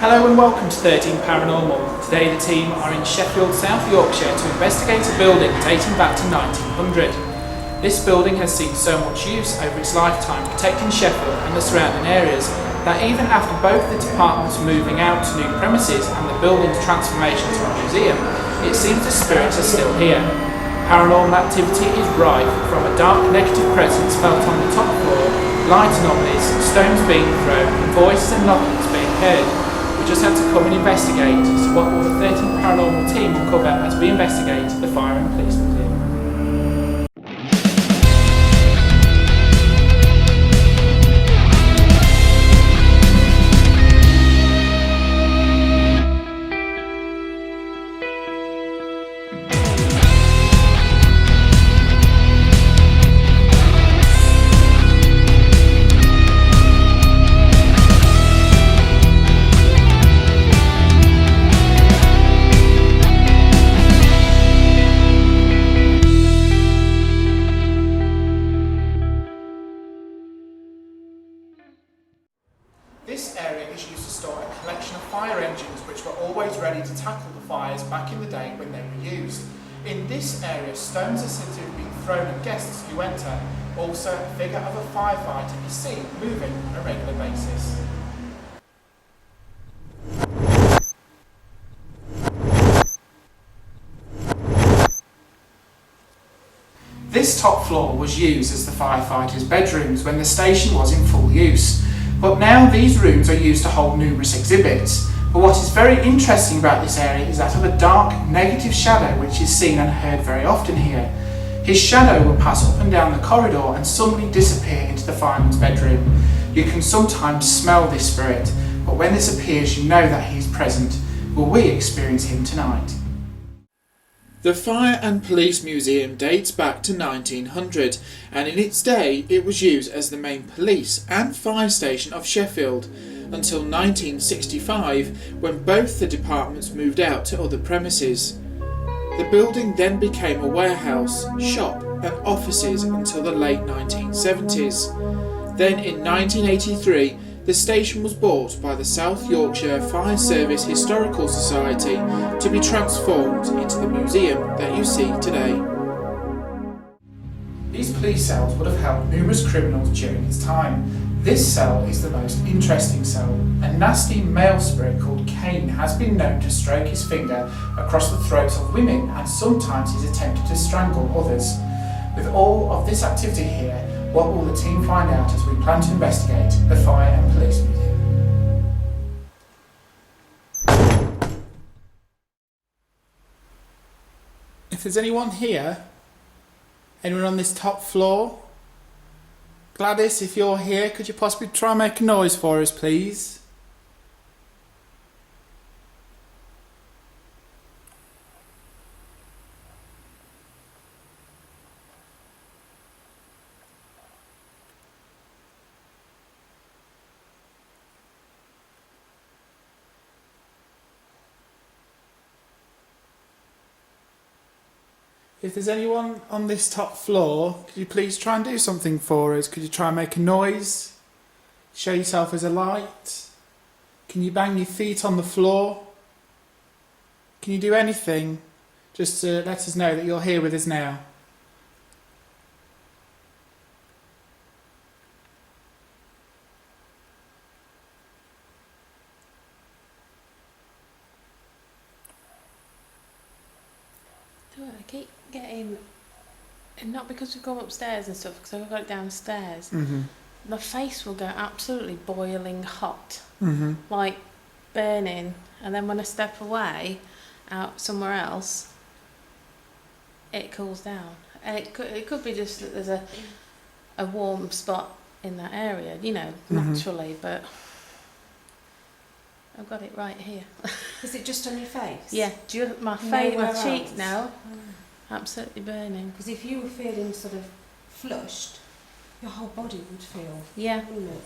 Hello and welcome to 13 Paranormal. Today the team are in Sheffield, South Yorkshire to investigate a building dating back to 1900. This building has seen so much use over its lifetime protecting Sheffield and the surrounding areas that even after both the departments moving out to new premises and the building's transformation to a museum, it seems the spirits are still here. Paranormal activity is rife, from a dark negative presence felt on the top floor, light anomalies, stones being thrown, and voices and knockings being heard. We just had to come and investigate, so what will the 13 Paranormal team uncover as we investigate the Fire and Police Museum. This area is used to store a collection of fire engines which were always ready to tackle the fires back in the day when they were used. In this area, stones are said to have been thrown at guests who enter. Also, a figure of a firefighter is seen moving on a regular basis. This top floor was used as the firefighters' bedrooms when the station was in full use. But now these rooms are used to hold numerous exhibits. But what is very interesting about this area is that of a dark, negative shadow which is seen and heard very often here. His shadow will pass up and down the corridor and suddenly disappear into the fireman's bedroom. You can sometimes smell this spirit, but when this appears you know that he is present. Will we experience him tonight? The Fire and Police Museum dates back to 1900, and in its day it was used as the main police and fire station of Sheffield until 1965, when both the departments moved out to other premises. The building then became a warehouse, shop and offices until the late 1970s. Then in 1983 the station was bought by the South Yorkshire Fire Service Historical Society to be transformed into the museum that you see today. These police cells would have held numerous criminals during its time. This cell is the most interesting cell. A nasty male spirit called Cain has been known to stroke his finger across the throats of women, and sometimes he's attempted to strangle others. With all of this activity here, what will the team find out as we plan to investigate the Fire and Police Museum? If there's anyone here, anyone on this top floor, Gladys, if you're here, could you possibly try and make a noise for us, please? If there's anyone on this top floor, could you please try and do something for us? Could you try and make a noise? Show yourself as a light? Can you bang your feet on the floor? Can you do anything just to let us know that you're here with us now? I keep getting, and not because we go upstairs and stuff, because I've got it downstairs, my face will go absolutely boiling hot, like burning, and then when I step away out somewhere else, it cools down. And it could be just that there's a warm spot in that area, you know, naturally, but I've got it right here. Is it just on your face? Yeah, my face, my cheeks else? now, absolutely burning. Because if you were feeling sort of flushed, your whole body would feel, Yeah. wouldn't it?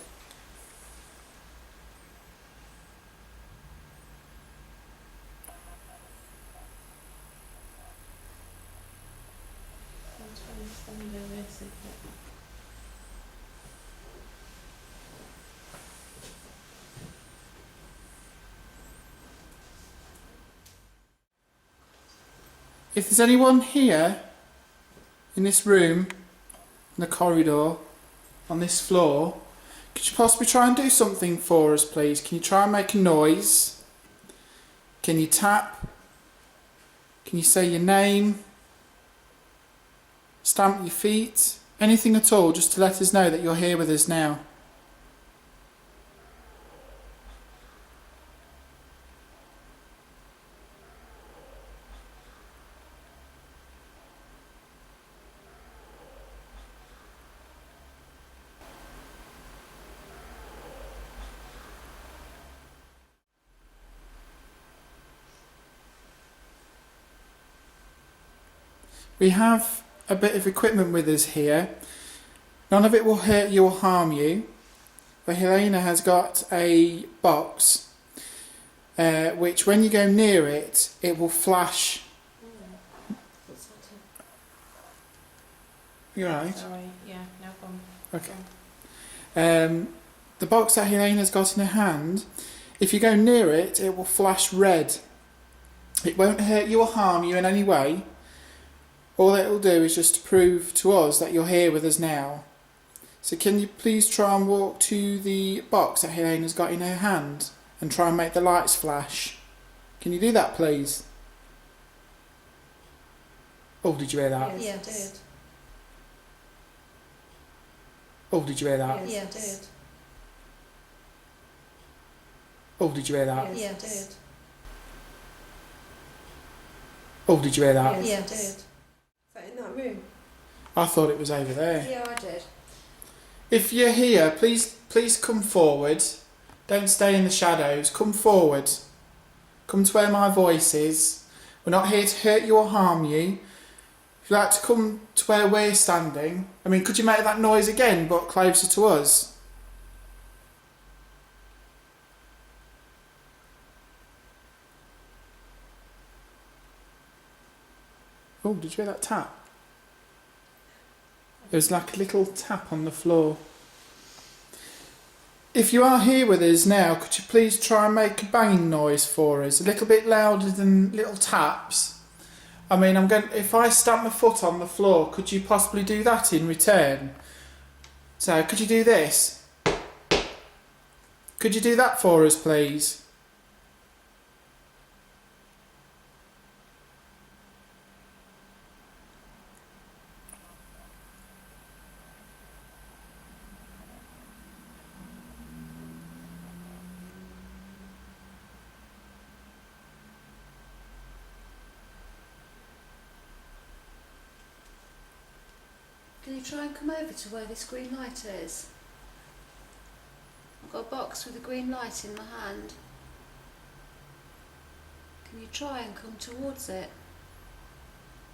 If there's anyone here in this room, in the corridor, on this floor, could you possibly try and do something for us, please? Can you try and make a noise? Can you tap? Can you say your name? Stamp your feet? Anything at all, just to let us know that you're here with us now. We have a bit of equipment with us here. None of it will hurt you or harm you. But Helena has got a box which when you go near it, it will flash. You alright? Sorry, yeah, no problem. Okay. The box that Helena's got in her hand, if you go near it, it will flash red. It won't hurt you or harm you in any way. All it will do is just to prove to us that you're here with us now. So can you please try and walk to the box that Helena's got in her hand and try and make the lights flash? Can you do that, please? Oh, did you hear that? Yes, I did. Oh, did you hear that? Yes, I did. Oh, did you hear that? Yes, I did. Oh, did you hear that? Yes, I did. Is that in that room? I thought it was over there. Yeah, I did. If you're here, please come forward. Don't stay in the shadows. Come forward. Come to where my voice is. We're not here to hurt you or harm you. If you'd like to come to where we're standing, I mean, could you make that noise again, but closer to us? Oh, did you hear that tap? There's like a little tap on the floor. If you are here with us now, could you please try and make a banging noise for us? A little bit louder than little taps. I mean, if I stamp my foot on the floor, could you possibly do that in return? So, could you do this? Could you do that for us, please? Can you try and come over to where this green light is? I've got a box with a green light in my hand. Can you try and come towards it?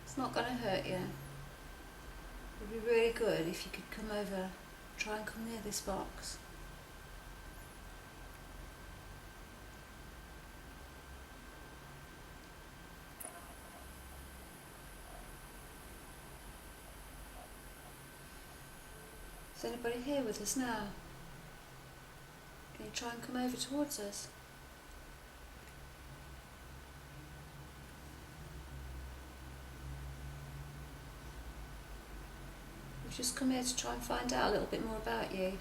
It's not going to hurt you. It would be really good if you could come over, try and come near this box. Is anybody here with us now? Can you try and come over towards us? We've just come here to try and find out a little bit more about you.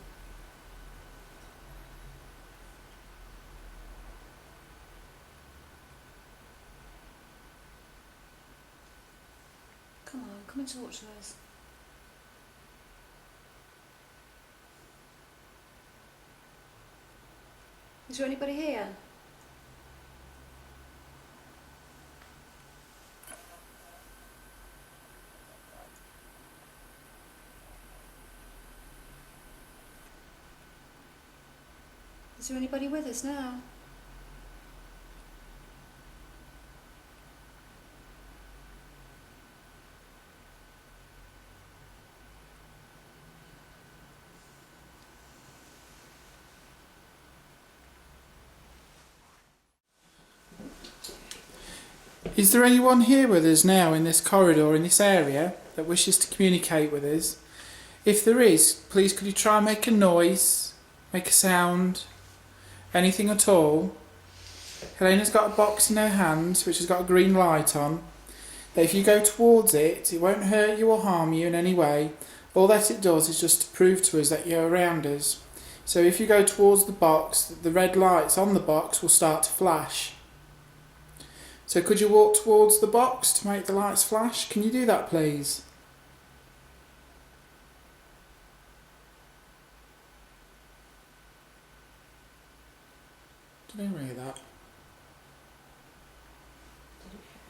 Come on, come and talk to us. Is there anybody here? Is there anybody with us now? Is there anyone here with us now in this corridor, in this area, that wishes to communicate with us? If there is, please could you try and make a noise, make a sound, anything at all? Helena's got a box in her hand which has got a green light on. that if you go towards it, it won't hurt you or harm you in any way. All that it does is just to prove to us that you're around us. So if you go towards the box, the red lights on the box will start to flash. So could you walk towards the box to make the lights flash? Can you do that, please? Did anyone hear that?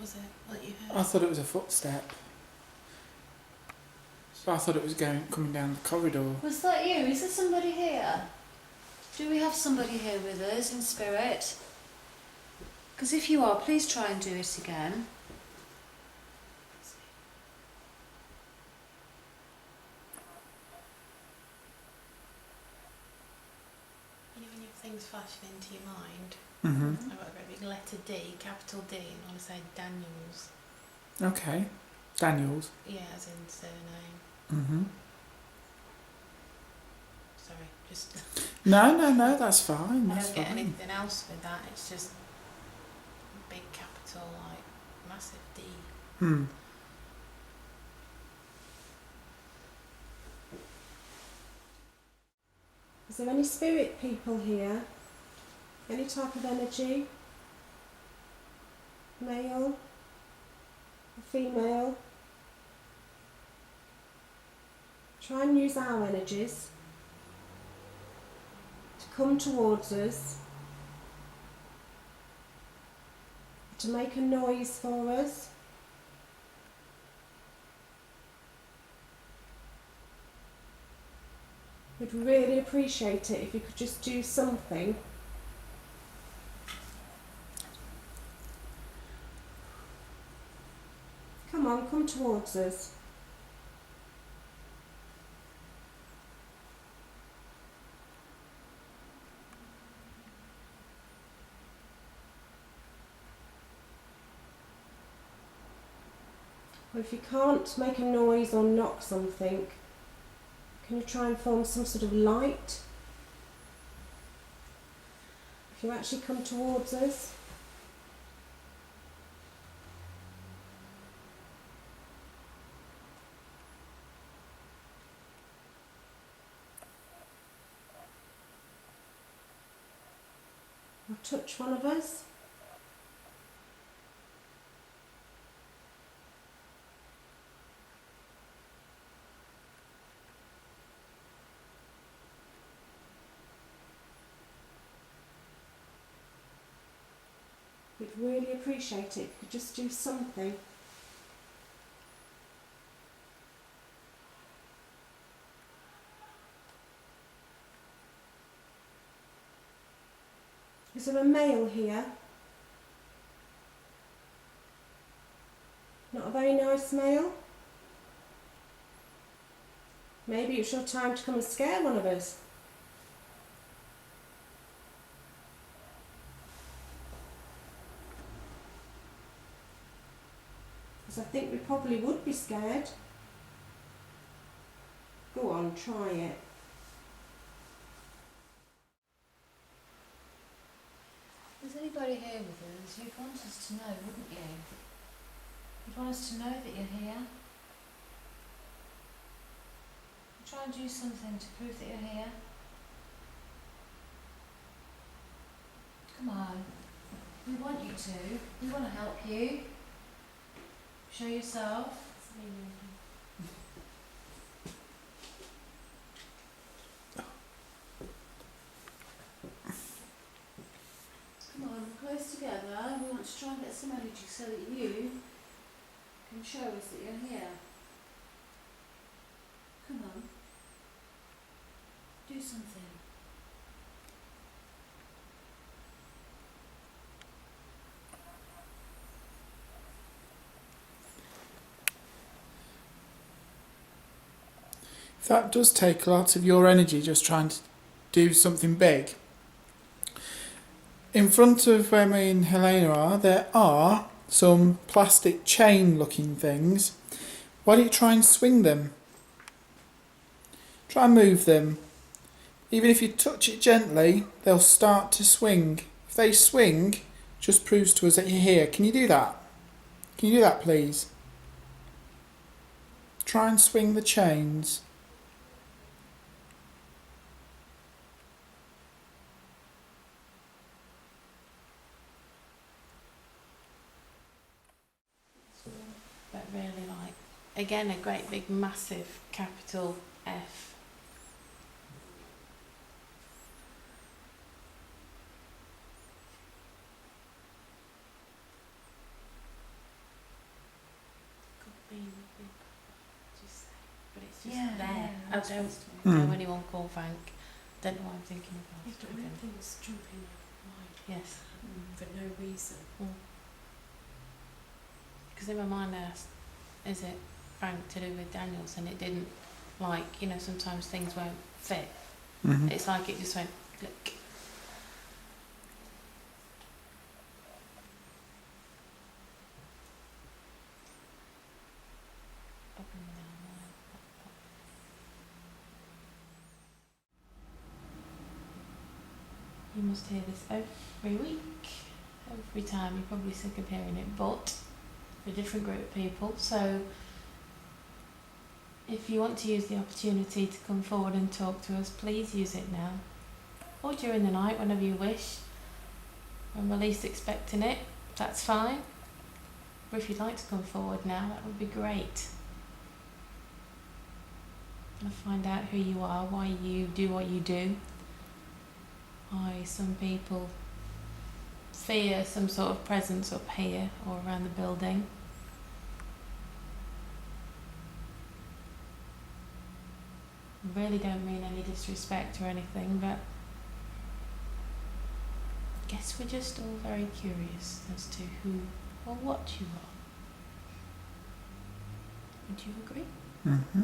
Was it what you heard? I thought it was a footstep. So I thought it was coming down the corridor. Was that you? Is there somebody here? Do we have somebody here with us in spirit? Because if you are, please try and do it again. You know when you have things flashing into your mind? Mm-hmm. I've got a great big letter D, capital D, and I want to say Daniels. Okay. Daniels. Yeah, as in surname. Mm-hmm. Sorry, just... No, that's fine. I That's don't get fine. anything else with that. It's just big capital, like massive D. Hmm. Is there any spirit people here? Any type of energy? Male? Or female? Try and use our energies to come towards us, to make a noise for us. We'd really appreciate it if you could just do something. Come on, come towards us. Or if you can't make a noise or knock something, can you try and form some sort of light? If you actually come towards us. Or touch one of us. We'd really appreciate it if you could just do something. Is there a male here? Not a very nice male? Maybe it's your time to come and scare one of us. Because I think we probably would be scared. Go on, try it. Is anybody here with us? You'd want us to know, wouldn't you? You'd want us to know that you're here. Try and do something to prove that you're here. Come on. We want you to. We want to help you. Show yourself. Come on, close together. We want to try and get some energy so that you can show us that you're here. Come on. Do something. That does take a lot of your energy, just trying to do something big. In front of where me and Helena are, there are some plastic chain looking things. Why don't you try and swing them? Try and move them. Even if you touch it gently, they'll start to swing. If they swing, just proves to us that you're here. Can you do that? Can you do that, please? Try and swing the chains. But really, like, again, a great big massive capital F. Could be big, just say, but it's just Yeah, there. yeah, I that's don't supposed to be. know Hmm. anyone called Frank. Don't know what I'm thinking of. Yeah, but when things jumping wide Yes. for no reason. Because in my mind I asked, is it Frank to do with Daniels? And it didn't, like, you know, sometimes things won't fit. Mm-hmm. It's like it just went click. Up and down there. You must hear this every week. Every time. You're probably sick of hearing it, but for a different group of people. So if you want to use the opportunity to come forward and talk to us, please use it now. Or during the night, whenever you wish. When we're least expecting it, that's fine. But if you'd like to come forward now, that would be great. And find out who you are, why you do what you do. Why some people fear some sort of presence up here or around the building. I really don't mean any disrespect or anything, but I guess we're just all very curious as to who or what you are. Would you agree? Mm-hmm.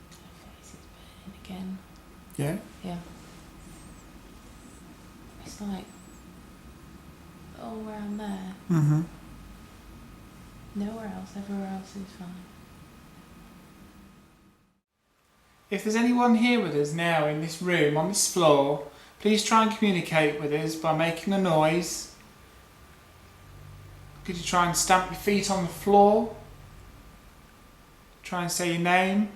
Her face is burning again. Yeah. Yeah. It's like all around there. Mm-hmm. Nowhere else, everywhere else is fine. If there's anyone here with us now in this room, on this floor, please try and communicate with us by making a noise. Could you try and stamp your feet on the floor? Try and say your name.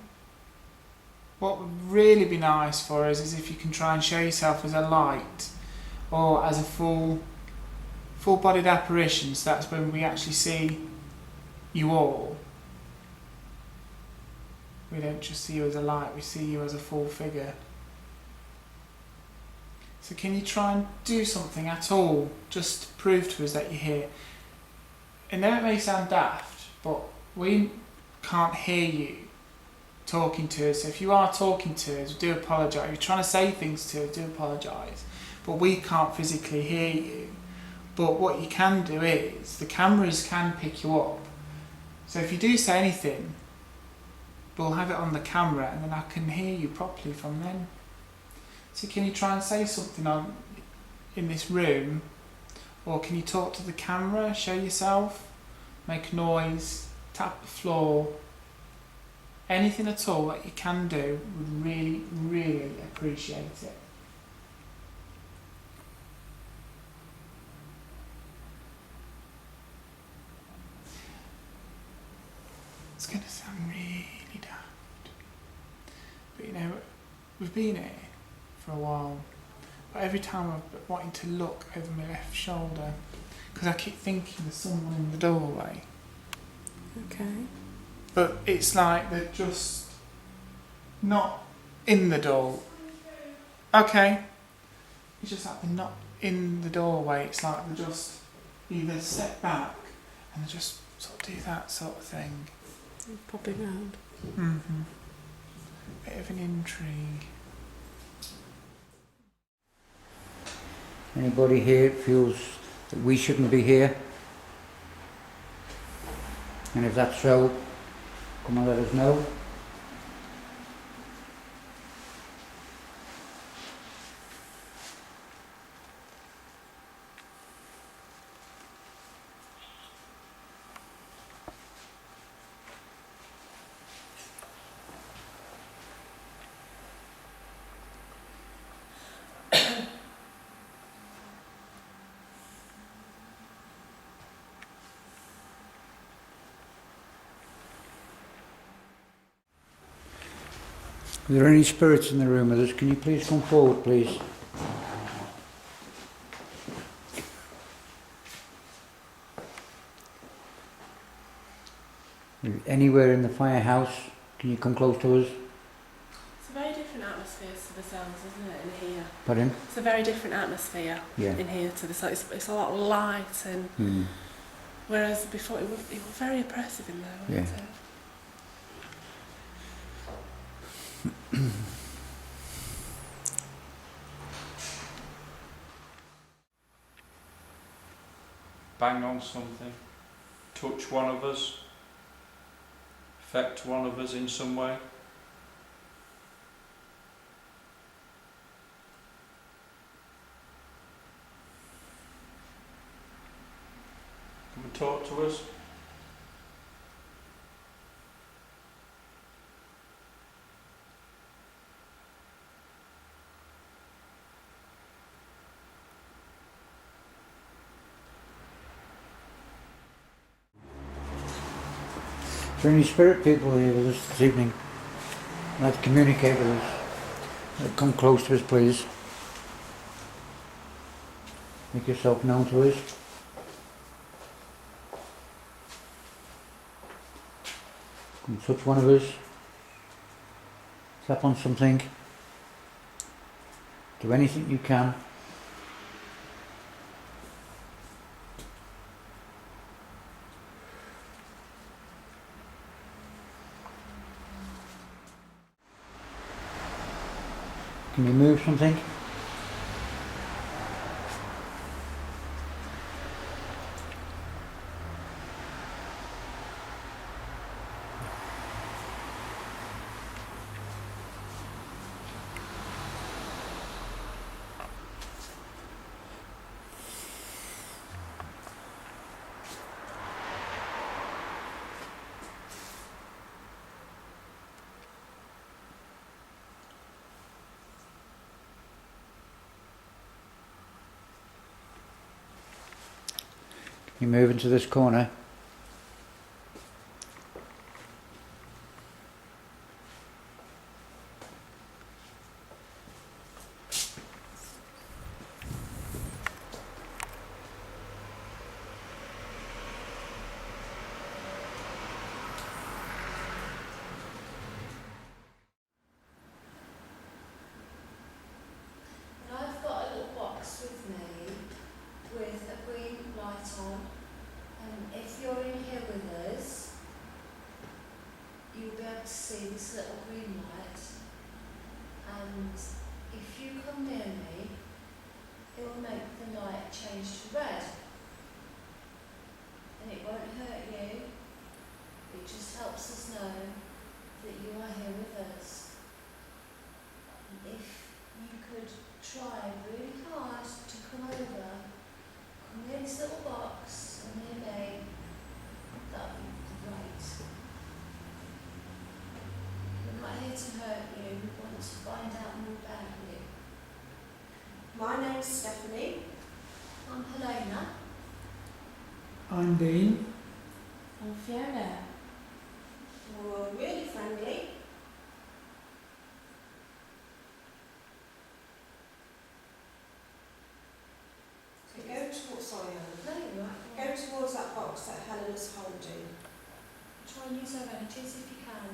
What would really be nice for us is if you can try and show yourself as a light or as a full-bodied apparition, so that's when we actually see you all. We don't just see you as a light, we see you as a full figure. So can you try and do something at all just to prove to us that you're here? And now it may sound daft, but we can't hear you talking to us. So if you are talking to us, do apologise. If you're trying to say things to us, do apologise. But we can't physically hear you. But what you can do is, the cameras can pick you up. So if you do say anything, we'll have it on the camera and then I can hear you properly from then. So can you try and say something in this room? Or can you talk to the camera, show yourself, make noise, tap the floor? Anything at all that you can do, would really, really appreciate it. It's going to sound really daft. But you know, we've been here for a while. But every time I've been wanting to look over my left shoulder, because I keep thinking there's someone in the doorway. Okay. But it's like they're just not in the door. Okay. It's just like they're not in the doorway. It's like they just either step back and they just sort of do that sort of thing. Popping round. Mm-hmm. Bit of an intrigue. Anybody here feels that we shouldn't be here? And if that's so, come and let us know. Are there any spirits in the room with us? Can you please come forward, please? Anywhere in the firehouse? Can you come close to us? It's a very different atmosphere to the cells, isn't it, in here? Pardon? It's a very different atmosphere Yeah. in here to the cells. It's a lot of light, and whereas before it was very oppressive in there, wasn't Yeah. it? Bang on something, touch one of us, affect one of us in some way. Come and talk to us. Is there any spirit people here with us this evening? I'd like to communicate with us. Come close to us, please. Make yourself known to us. Come touch one of us. Tap on something. Do anything you can. Can you move something? You move into this corner. I've got a little box with me with a green light on, and if you're in here with us, you'll be able to see this little green light, and if you come near me, it will make the light change to red, and it won't hurt you, it just helps us know that you are here with us. And if you could try really hard to come near this little box and near me, that would be great. We're not here to hurt you, we want to find out more about you. My name's Stephanie. I'm Helena. I'm Dean. And Fiona. We're really friendly. Okay, go towards, sorry, Helen. No, you're right. Go towards that box that Helen is holding. Try and use our energies if you can.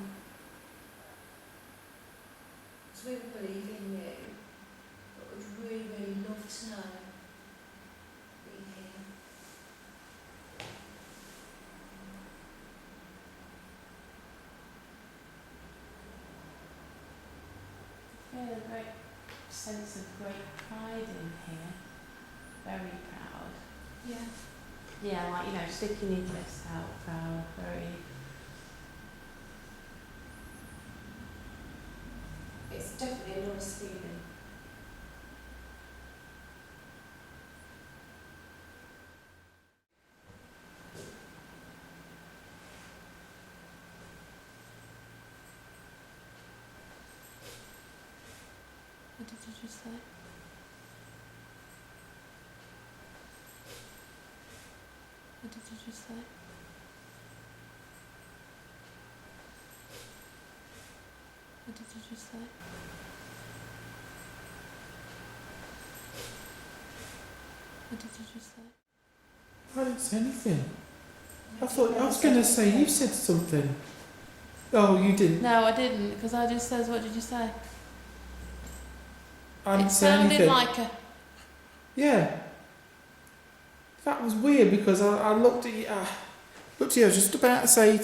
Because we believe in you, but we'd really, really love to know that you're here. I feel a great sense of great pride in here. Very proud. Yeah. Yeah, like, you know, sticking your chest out, proud, very. It's definitely a nice feeling. What did you just say? What did you just say? What did you just say? What did you just say? I didn't say anything. I thought I was going to say you said something. Oh, you didn't. No, I didn't, because I just says, what did you say? I didn't It say sounded anything. like a... Yeah. That was weird because I looked at you. Looked at you. I was just about to say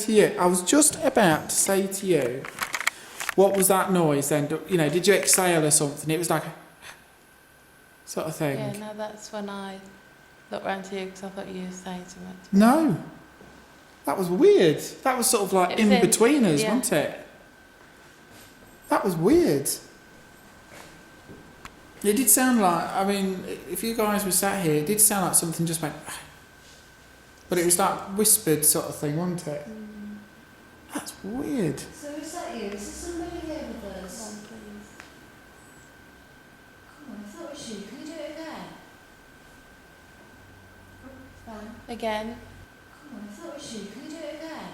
to you. What was that noise then? You know, did you exhale or something? It was like a sort of thing. Yeah, no, that's when I looked round to you because I thought you were saying something. No. That was weird. That was sort of like It was in between us, yeah. wasn't it? That was weird. It did sound like, I mean, if you guys were sat here, it did sound like something just went... But it was that whispered sort of thing, wasn't it? That's weird. So is that you? Is there somebody here with us? Come on, please. Come on, I thought it was you. Can you do it again? Bang. Again. Come on, I thought it was you. Can you do it again?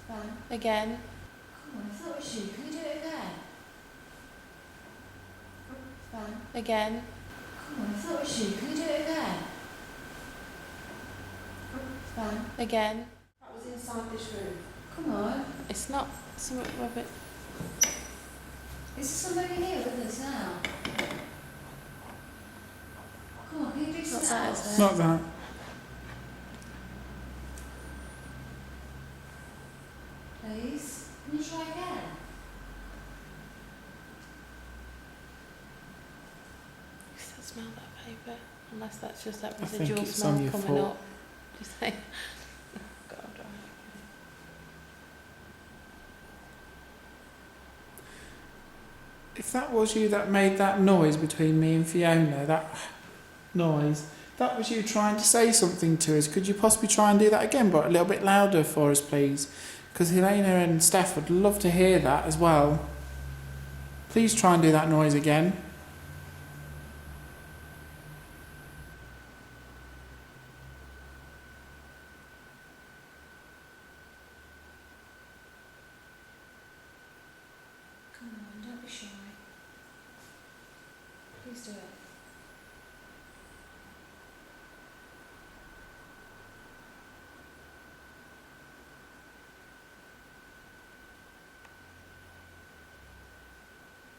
Bang. Again. Come on, I thought it was you. Can you do it again? Bang. Again. Come on, I thought it was you. Can you do it again? Bang. Again. That was inside this room. Come on. It's not something rubbish. Is there somebody here with us now? Come on, can you do Not something that, else? is it? Not that. Please. Can you try again? I still smell that paper. Unless that's just that I think residual it's smell on your coming foot. up. Just say, God, right. If that was you that made that noise between me and Fiona, that noise, that was you trying to say something to us. Could you possibly try and do that again, but a little bit louder for us, please? Because Helena and Steph would love to hear that as well. Please try and do that noise again. Come on, don't be shy. Please do it.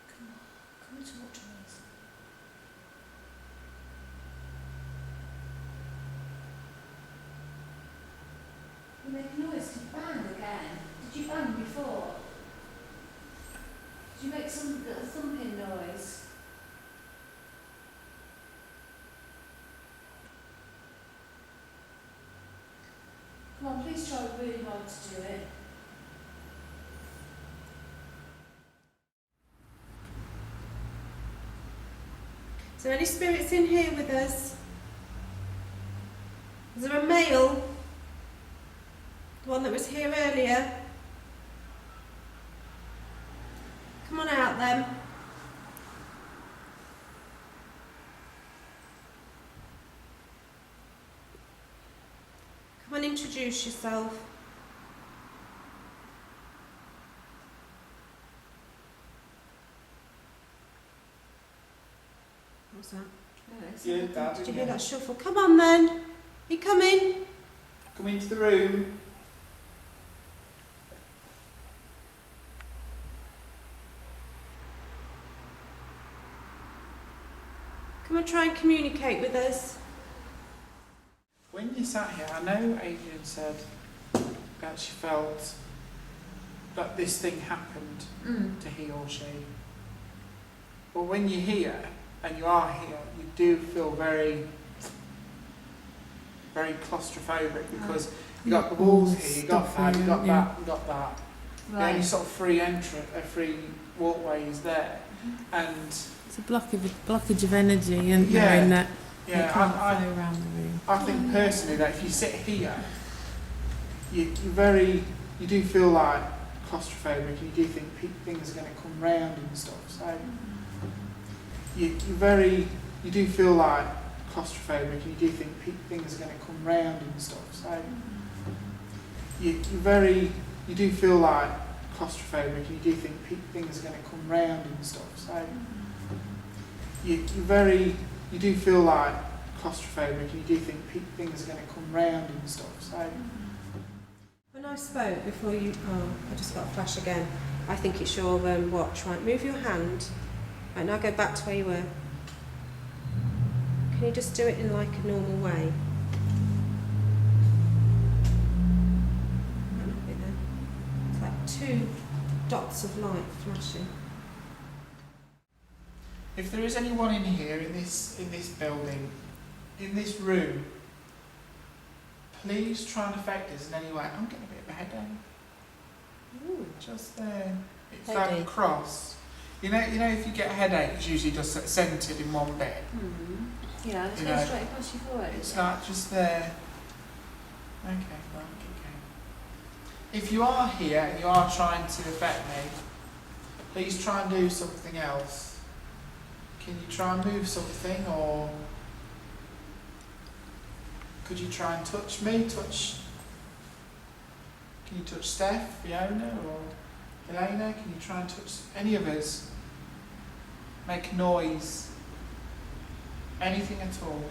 Come and talk to us. You make a noise to bang again. Did you bang before? Did you make some little thumping noise? Come on, please try really hard to do it. Is there any spirits in here with us? Is there a male? The one that was here earlier? Come on out then. Come and introduce yourself. What's that? Yeah, that, Did you hear that shuffle? Come on then. You come in. Come into the room. Come and try and communicate with us. When you sat here, I know Adrian said that she felt that this thing happened to he or she. But when you're here, and you are here, you do feel very, very claustrophobic because you got the walls here, you got that, you got that, you got that. The only sort of free walkway is there, and It's a blockage of energy and Yeah. in that yeah, you can't I flow around the room. I think personally that if you sit here, you do feel like claustrophobic, and you do think things are going to come round and stuff. So you do feel like claustrophobic, and you do think things are going to come round and stuff. So you do feel like claustrophobic and you do think things are going to come round and stuff. So you do feel like claustrophobic and you do think things are going to come round and stuff. So When I spoke before you... Oh, I just got a flash again. I think it's your watch. Right, move your hand. Right, now go back to where you were. Can you just do it in like a normal way? Might not be there. It's like 2 dots of light flashing. if there is anyone in here, in this building, in this room, please try and affect us in any way. I'm getting a bit of a headache. Ooh. Just there. It's Headache. like a cross. You know, if you get a headache, it's usually just centred in one bit. Yeah, it's You going know, straight across your forehead. It's like just there. Okay, right, okay. If you are here and you are trying to affect me, please try and do something else. Can you try and move something, or could you try and touch me? Can you touch Steph, Fiona, or Elena? Can you try and touch any of us? Make a noise. Anything at all.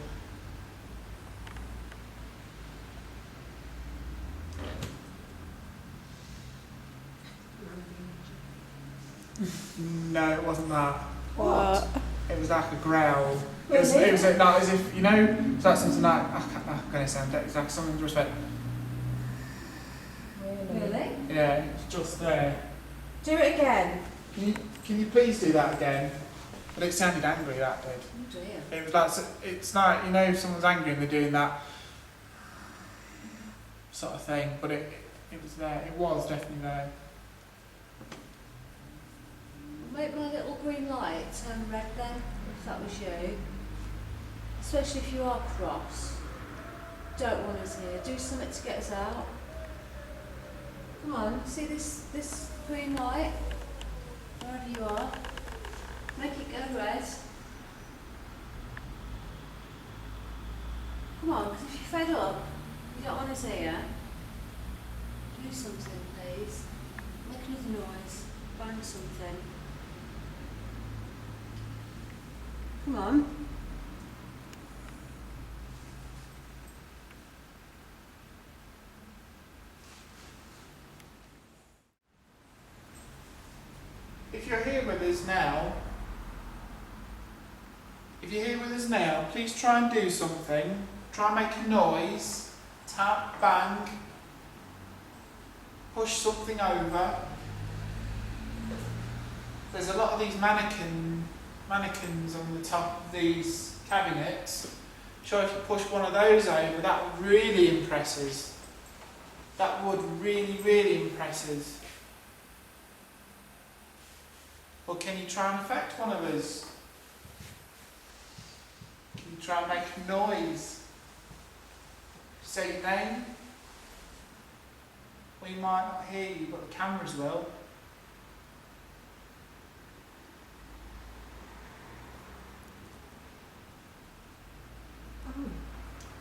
No, it wasn't that. What? It was like a growl. It was Really? like, as if, you know, it's like something like, I'm going to sound it's like something to respect. Really? Yeah, it's just there. Do it again. Can you please do that again? But it sounded angry, that did. Oh dear. It was like, it's like, you know, if someone's angry and they're doing that sort of thing, but it was there. It was definitely there. Make my little green light turn red then, if that was you. Especially if you are cross. Don't want us here. Do something to get us out. Come on, see this green light? Wherever you are. Make it go red. Come on, because if you're fed up, you don't want us here. Do something, please. Make another noise. Bang something. Come on. If you're here with us now, please try and do something. Try and make a noise. Tap, bang. Push something over. There's a lot of these mannequins on the top of these cabinets. Sure, if you push one of those over, that would really impress us. That would really, really impress us. Or can you try and affect one of us? Can you try and make a noise? Say your name. We might not hear you, but the cameras will. Oh,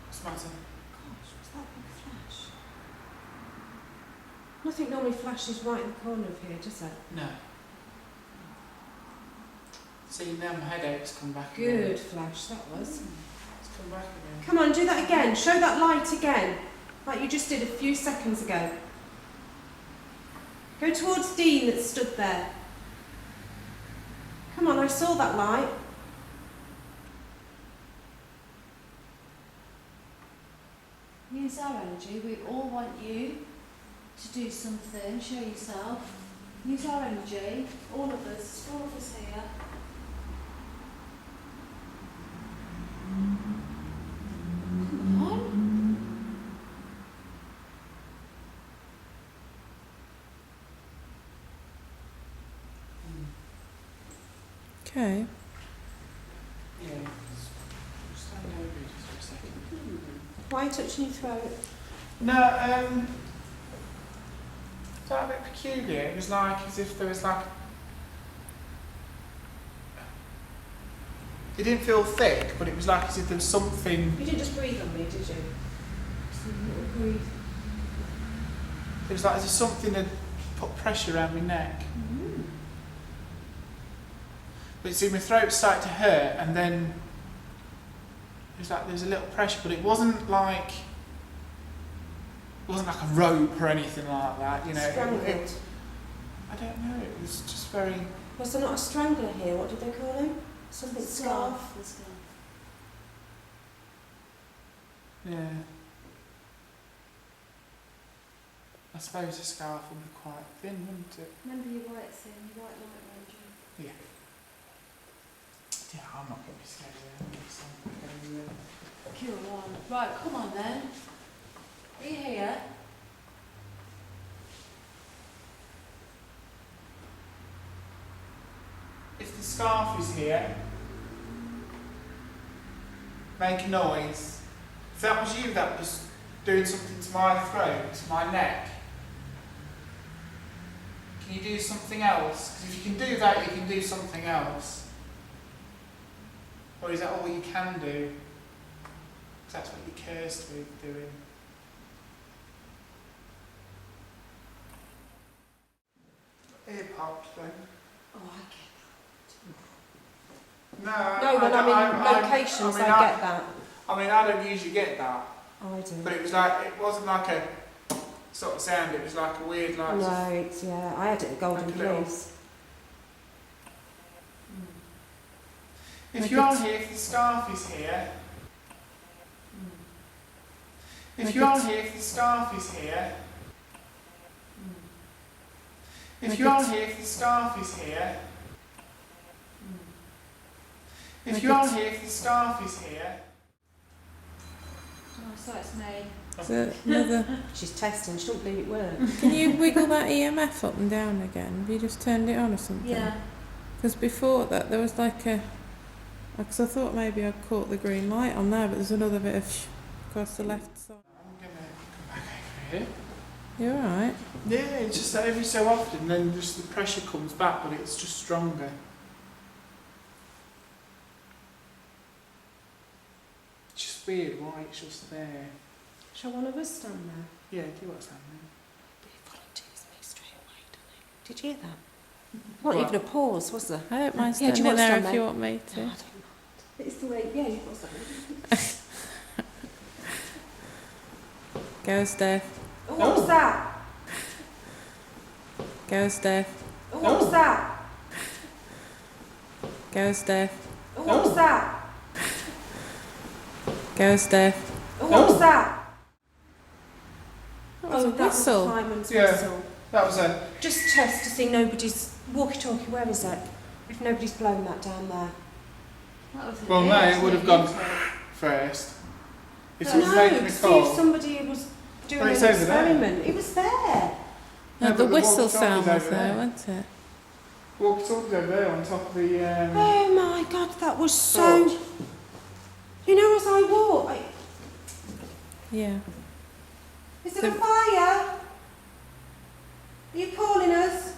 What's the matter? gosh, what's that big flash? Nothing normally flashes right in the corner of here, does it? No. See, now my headache's come back Good again. flash, that was. It's come back again. Come on, do that again. Show that light again, like you just did a few seconds ago. Go towards Dean that stood there. Come on, I saw that light. Use our energy. We all want you to do something, show yourself. Use our energy. All of us here. Come on. Okay. Yeah. Just stand over just for a second. Why are you touching your throat? No, it's like a bit peculiar. It was like as if there was like. It didn't feel thick, but it was like as if there was something. You didn't just breathe on me, did you? Just a little breathe. It was like as if something had put pressure around my neck. But see, my throat started to hurt, and then it was like there was a little pressure, but it wasn't like a rope or anything like that, you know. Strangled. I don't know. It was just very. Was there not a strangler here? What did they call him? Something scarf. Yeah. I suppose a scarf would be quite thin, wouldn't it? Remember your white thing, white light around you. Yeah. Yeah, I'm not going to be scared of that. Cool on. Right, come on then. Are you here? If the scarf is here, make a noise. If that was you that was doing something to my throat, to my neck, can you do something else? Because if you can do that, you can do something else. Or is that all you can do? Because that's what you're cursed with doing. Ear pops then. Oh, I get No, No, when I'm in locations, I get that. I mean, I don't usually get that. I do. But it was like, it wasn't like a sort of sound, it was like a weird, like. No, it's, yeah, I had it at Golden Like a little- Police. If you are here, if the scarf is here. If you are here, if the scarf is here. If you are here, if the scarf is here. If you are here, if the scarf is here. Oh, so it's me. So another. She's testing, she don't believe it worked. Can you wiggle that EMF up and down again? Have you just turned it on or something? Yeah. Because before that there was like a. Because I thought maybe I'd caught the green light on there, but there's another bit of across the left side. I'm going to come back over here. You alright? Yeah, it's just that every so often then just the pressure comes back, but it's just stronger. It's just weird why it's just there. Shall one of us stand there? Yeah, do what's happening. But he volunteers me straight away, doesn't he? Did you hear that? Not What? even a pause, was there? I don't mind Yeah, do you standing want to there stand if there? you want me No, I to. don't mind. It's the way, yeah, you've got something. Go, Steph. Oh, what was that? Go, Steph. Oh, what was that? Go, Steph. Oh, what was that? Go, Steph. Oh, what was that? That was a that was whistle. the fireman's Yeah. whistle. That was a. Just test to see nobody's walkie-talkie. Where is it? If nobody's blown that down there. That was Well, no, it would have gone first. If it was making a see call. if somebody was doing Well, an it's over there. experiment. It was there. No, No, the but the whistle walkie-talkie's sound was over there, there. wasn't it? Walkie-talkie's over there on top of the. Oh my God, that was so. torch. You know, as I walk, Yeah. is there The- a fire? Are you calling us?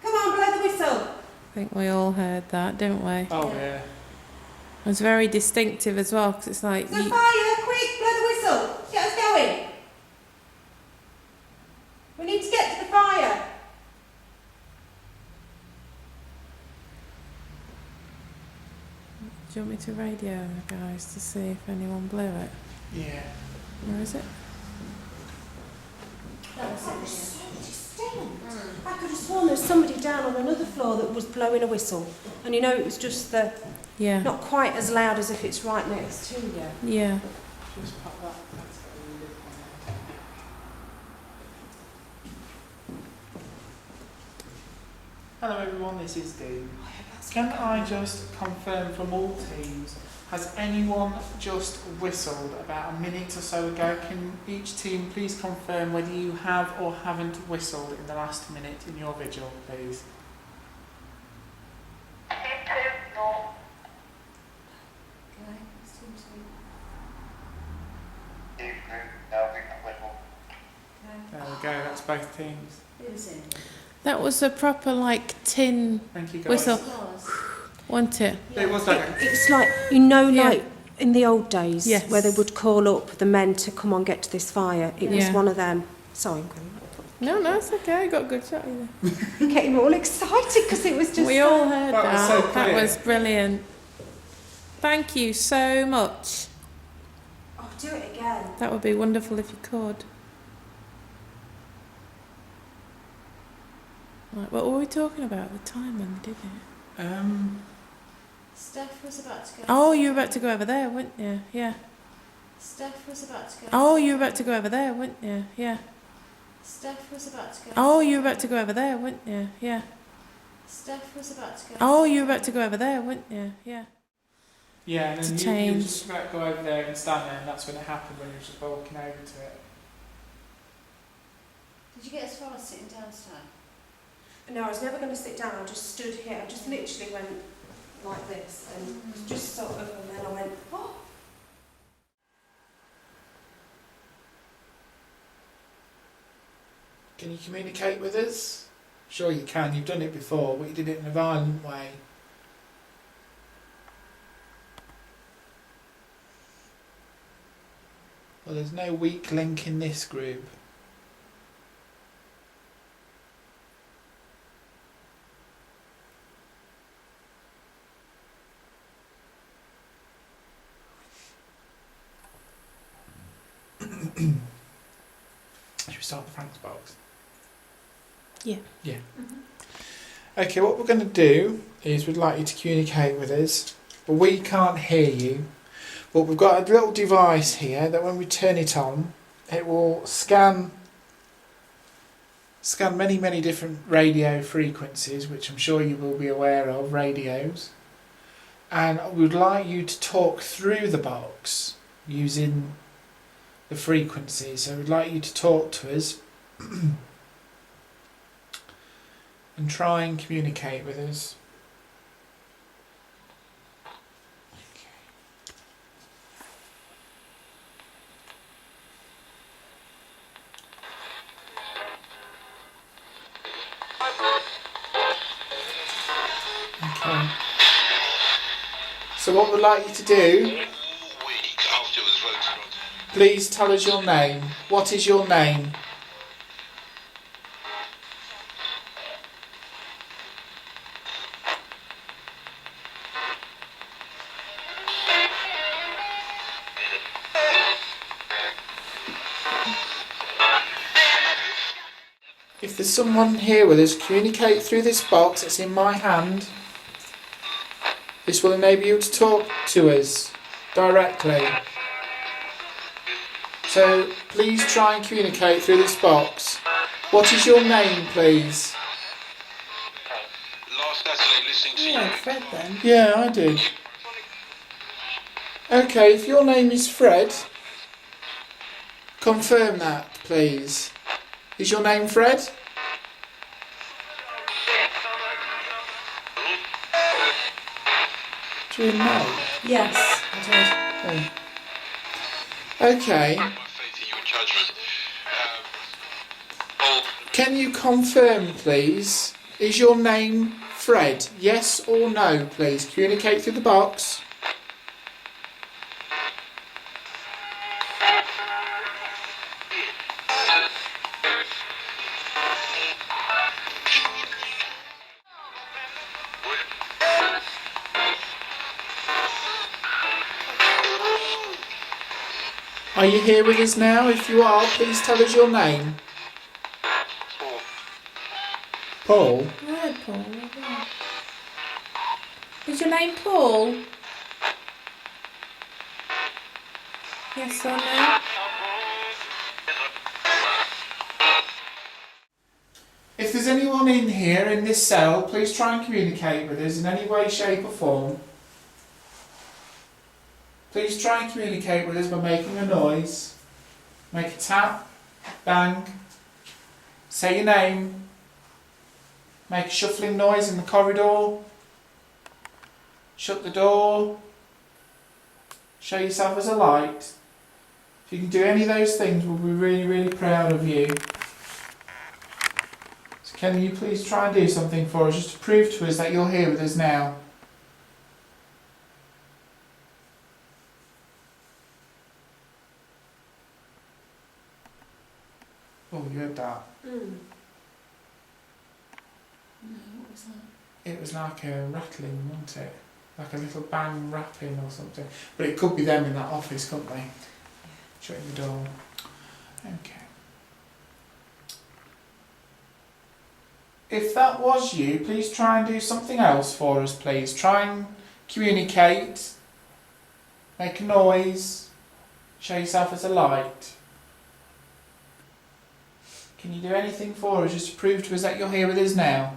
Come on, blow the whistle. I think we all heard that, didn't we? Oh, yeah. It was very distinctive as well, because it's like. Is there a fire? Quick, blow the whistle. Get us going. We need to get to the fire. Do you want me to radio the guys to see if anyone blew it? Yeah. Where is it? That was That was it. so distinct. I could have sworn there's somebody down on another floor that was blowing a whistle. And you know, it was just the, Yeah. not quite as loud as if it's right next to you. Yeah. Just pop that. That's got a lid on it. Hello everyone, this is Dean. Can I just confirm from all teams, has anyone just whistled about a minute or so ago? Can each team please confirm whether you have or haven't whistled in the last minute in your vigil, please? Okay, seems to be. There we go, that's both teams. It was in. That was a proper, like, tin Thank you guys. whistle, It was. wasn't it? It was like It was like, you know, Yeah. like in the old days, Yes. where they would call up the men to come on, get to this fire. It was Yeah. one of them. Sorry, I'm going No, it's okay. I got a good shot of you. Getting all excited because it was just. We all heard That was so that. That clear. was brilliant. Thank you so much. I'll do it again. That would be wonderful if you could. Right, what were we talking about at the time when we did it? Steph was about to go. Oh, you were about to go over there, weren't you? Yeah. Steph was about to go. Oh, you were about to go over there, weren't you? Yeah. Steph was about to go. Oh, you were about to go over there, weren't you? Yeah. Steph was about to go. Oh, you were about to go over there, weren't you? Yeah. Yeah, and To then you change. were just about to go over there and stand there, and that's when it happened, when you were just walking over to it. Did you get as far as sitting down, Steph? No, I was never going to sit down. I just stood here. I just literally went like this and just sort of, and then I went, what? Can you communicate with us? Sure you can, you've done it before, but you did it in a violent way. Well, there's no weak link in this group. Should we start the Frank's box? Yeah. Yeah. Okay, what we're going to do is we'd like you to communicate with us, but we can't hear you. But we've got a little device here that when we turn it on, it will scan many different radio frequencies, which I'm sure you will be aware of, radios. And we'd like you to talk through the box using the frequency. So we'd like you to talk to us and try and communicate with us. Okay. So what we'd like you to do, please tell us your name. What is your name? If there's someone here with us, communicate through this box that's in my hand. This will enable you to talk to us directly. So please try and communicate through this box. What is your name, please? Last Saturday listening to you. Fred then. Yeah, I did. Okay, if your name is Fred, confirm that, please. Is your name Fred? Do you know? Yes, I did. Okay. My faith in you and judgment. Paul, Can you confirm, please? Is your name Fred? Yes or no, please. Communicate through the box. Are you here with us now? If you are, please tell us your name. Paul. Paul? I heard Paul. Is your name Paul? Yes or no? If there's anyone in here in this cell, please try and communicate with us in any way, shape or form. Please try and communicate with us by making a noise. Make a tap, bang, say your name, make a shuffling noise in the corridor, shut the door, show yourself as a light. If you can do any of those things, we'll be really proud of you. So can you please try and do something for us, just to prove to us that you're here with us now? Oh, you heard that. No, what was that? It was like a rattling, wasn't it? Like a little bang rapping or something. But it could be them in that office, couldn't they? Shutting the door. Okay. If that was you, please try and do something else for us, please. Try and communicate, make a noise, show yourself as a light. Can you do anything for us just to prove to us that you're here with us now?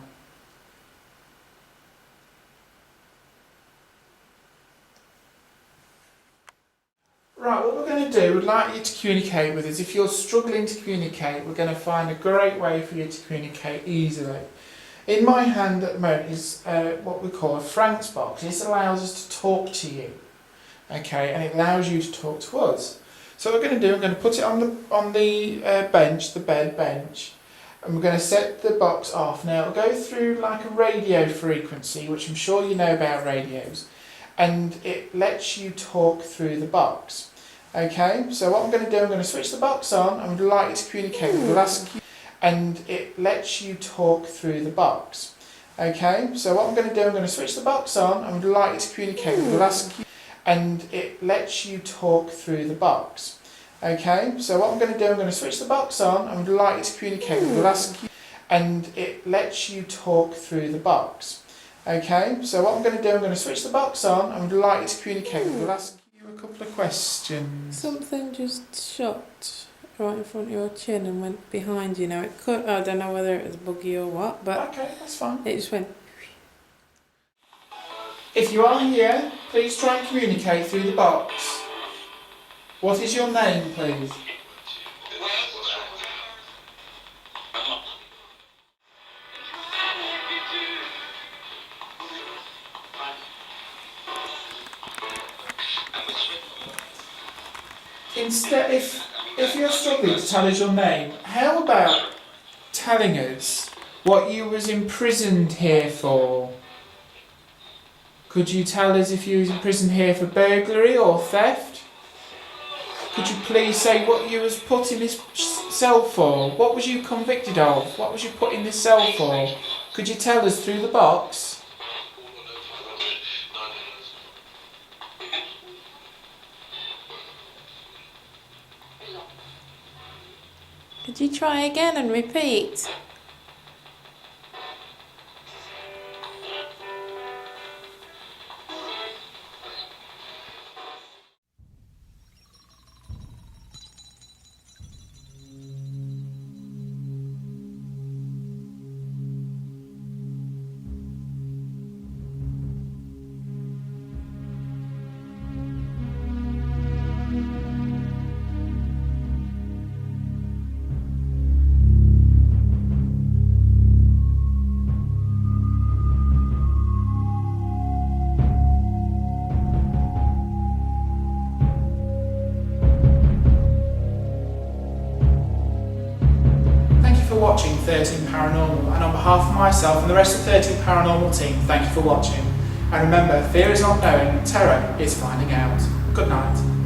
Right, what we're going to do, we'd like you to communicate with us. If you're struggling to communicate, we're going to find a great way for you to communicate easily. In my hand at the moment is what we call a Frank's box. This allows us to talk to you, okay, and it allows you to talk to us. So what we're going to do, I'm going to put it on the bench, the bed bench, and we're going to set the box off. Now it'll go through like a radio frequency, which I'm sure you know about radios, and it lets you talk through the box. Okay, so what I'm going to do, I'm going to switch the box on, and would like you to communicate with us, and it lets you talk through the box. Okay, so what I'm going to do, I'm going to switch the box on, and would like you to communicate with us, and it lets you talk through the box. Okay, so what I'm going to do, I'm going to switch the box on, and would like you to communicate with us, and it lets you talk through the box. Okay, so what I'm going to do, I'm going to switch the box on, and would like you to communicate with us. A couple of questions. Something just shot right in front of your chin and went behind you. Now it could, I don't know whether it was buggy or what, but Okay, that's fine. it just went. If you are here, please try and communicate through the box. What is your name, please? Instead, if you're struggling to tell us your name, how about telling us what you was imprisoned here for? Could you tell us if you was imprisoned here for burglary or theft? Could you please say what you was put in this cell for? What was you convicted of? What was you put in this cell for? Could you tell us through the box? Could you try again and repeat? Watching 13 Paranormal, and on behalf of myself and the rest of the 13 Paranormal team, thank you for watching. And remember, fear is not knowing, terror is finding out. Good night.